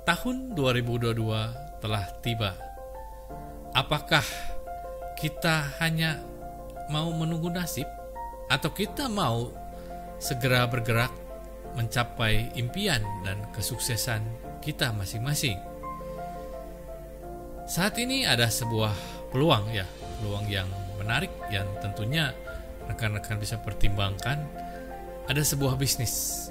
Tahun 2022 telah tiba. Apakah kita hanya mau menunggu nasib atau kita mau segera bergerak mencapai impian dan kesuksesan kita masing-masing? Saat ini ada sebuah peluang yang menarik yang tentunya rekan-rekan bisa pertimbangkan. Ada sebuah bisnis,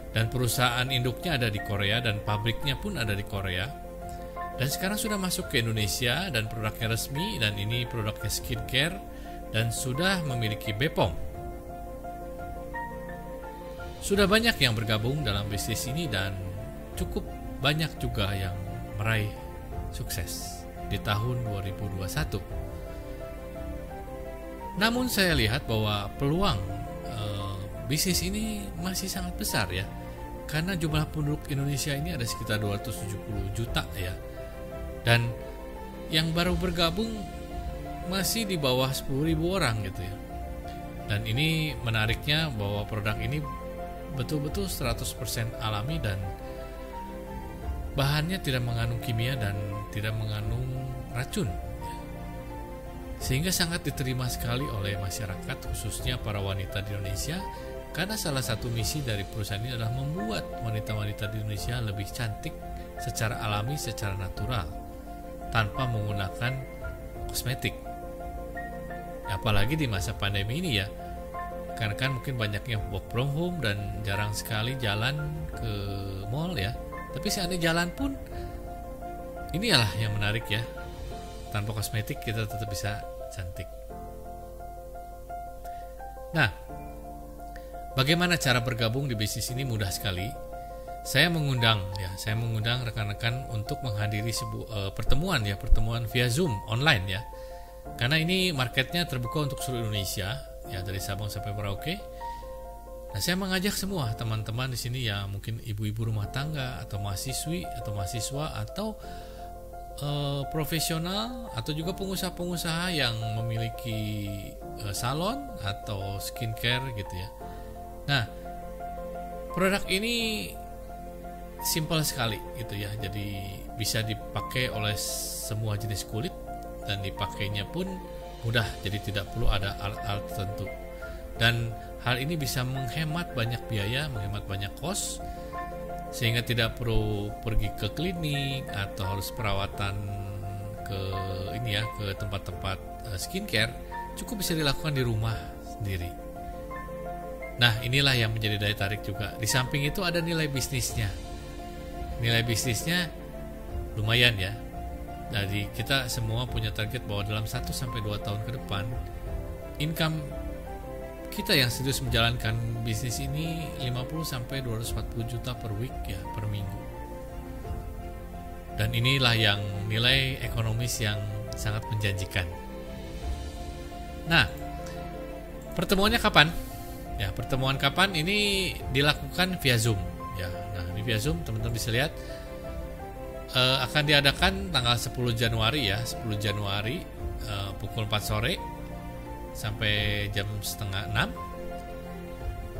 dan perusahaan induknya ada di Korea dan pabriknya pun ada di Korea. Dan sekarang sudah masuk ke Indonesia dan produknya resmi, dan ini produknya skincare dan sudah memiliki BPOM. Sudah banyak yang bergabung dalam bisnis ini dan cukup banyak juga yang meraih sukses di tahun 2021. Namun saya lihat bahwa peluang bisnis ini masih sangat besar ya, karena jumlah penduduk Indonesia ini ada sekitar 270 juta ya, dan yang baru bergabung masih di bawah 10.000 orang gitu ya. Dan ini menariknya bahwa produk ini betul-betul 100% alami dan bahannya tidak mengandung kimia dan tidak mengandung racun, sehingga sangat diterima sekali oleh masyarakat, khususnya para wanita di Indonesia, karena salah satu misi dari perusahaan ini adalah membuat wanita-wanita di Indonesia lebih cantik secara alami, secara natural, tanpa menggunakan kosmetik. Apalagi di masa pandemi ini ya, karena kan mungkin banyaknya work from home dan jarang sekali jalan ke mall ya. Tapi seandainya jalan pun, inilah yang menarik ya, tanpa kosmetik kita tetap bisa cantik. Nah, bagaimana cara bergabung di bisnis ini? Mudah sekali. Saya mengundang rekan-rekan untuk menghadiri sebuah pertemuan via Zoom online ya. Karena ini marketnya terbuka untuk seluruh Indonesia ya, dari Sabang sampai Merauke. Nah, saya mengajak semua teman-teman di sini ya, mungkin ibu-ibu rumah tangga atau mahasiswi atau mahasiswa atau profesional atau juga pengusaha-pengusaha yang memiliki salon atau skincare gitu ya. Nah, produk ini simpel sekali gitu ya. Jadi bisa dipakai oleh semua jenis kulit dan dipakainya pun mudah. Jadi tidak perlu ada alat-alat tertentu. Dan hal ini bisa menghemat banyak biaya, menghemat banyak kos, sehingga tidak perlu pergi ke klinik atau harus perawatan ke tempat-tempat skincare. Cukup bisa dilakukan di rumah sendiri. Nah, inilah yang menjadi daya tarik juga. Di samping itu ada nilai bisnisnya. Nilai bisnisnya lumayan ya. Jadi kita semua punya target bahwa dalam 1-2 tahun ke depan, income kita yang serius menjalankan bisnis ini 50-240 juta per week ya, per minggu. Dan inilah yang nilai ekonomis yang sangat menjanjikan. Nah, pertemuannya kapan? Ya, pertemuan kapan ini dilakukan via Zoom ya. Nah, ini via Zoom teman-teman bisa lihat akan diadakan tanggal 10 Januari ya, 10 Januari pukul 4 sore sampai jam 5:30.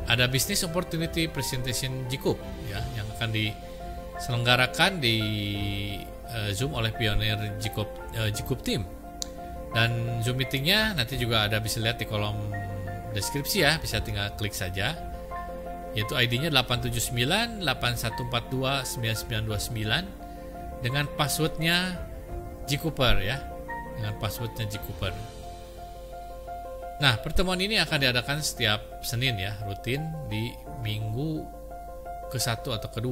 Ada Business Opportunity Presentation Jikup ya, yang akan diselenggarakan di Zoom oleh pionir Jikup Team. Dan Zoom meetingnya nanti juga ada, bisa lihat di kolom deskripsi ya, bisa tinggal klik saja, yaitu ID-nya 87981429929 dengan passwordnya Jikuper ya, dengan passwordnya Jikuper. Nah, pertemuan ini akan diadakan setiap Senin ya, rutin di minggu ke-1 atau ke-2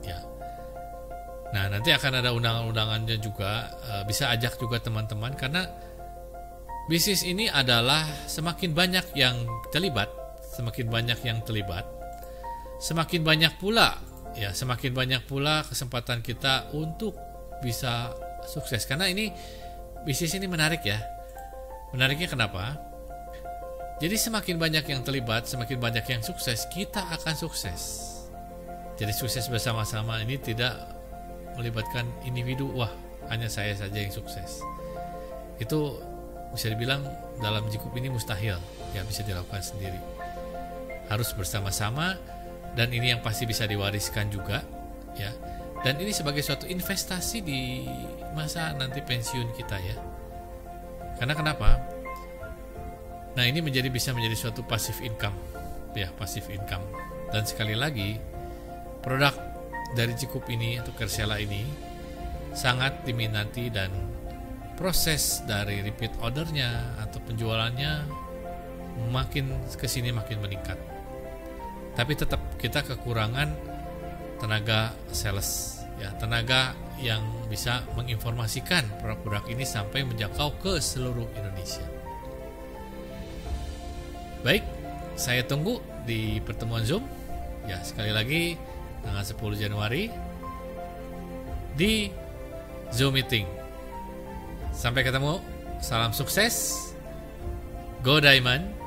ya. Nah, nanti akan ada undangan-undangannya juga, bisa ajak juga teman-teman, karena bisnis ini adalah semakin banyak yang terlibat, semakin banyak pula kesempatan kita untuk bisa sukses. Karena ini bisnis ini menarik ya. Menariknya kenapa? Jadi semakin banyak yang terlibat, semakin banyak yang sukses, kita akan sukses. Jadi sukses bersama-sama ini tidak melibatkan individu, wah hanya saya saja yang sukses. Itu bisa dibilang dalam Jikup ini mustahil ya, bisa dilakukan sendiri. Harus bersama-sama, dan ini yang pasti bisa diwariskan juga. ya. Dan ini sebagai suatu investasi di masa nanti pensiun kita ya. Karena kenapa? Nah, ini bisa menjadi suatu passive income ya, passive income. Dan sekali lagi, produk dari Cikup ini atau Kersela ini sangat diminati dan proses dari repeat ordernya atau penjualannya makin kesini makin meningkat. Tapi tetap kita kekurangan tenaga sales ya, tenaga yang bisa menginformasikan produk-produk ini sampai menjangkau ke seluruh Indonesia. Baik, saya tunggu di pertemuan Zoom ya, sekali lagi tanggal 10 Januari di Zoom meeting. Sampai ketemu, salam sukses, go Diamond.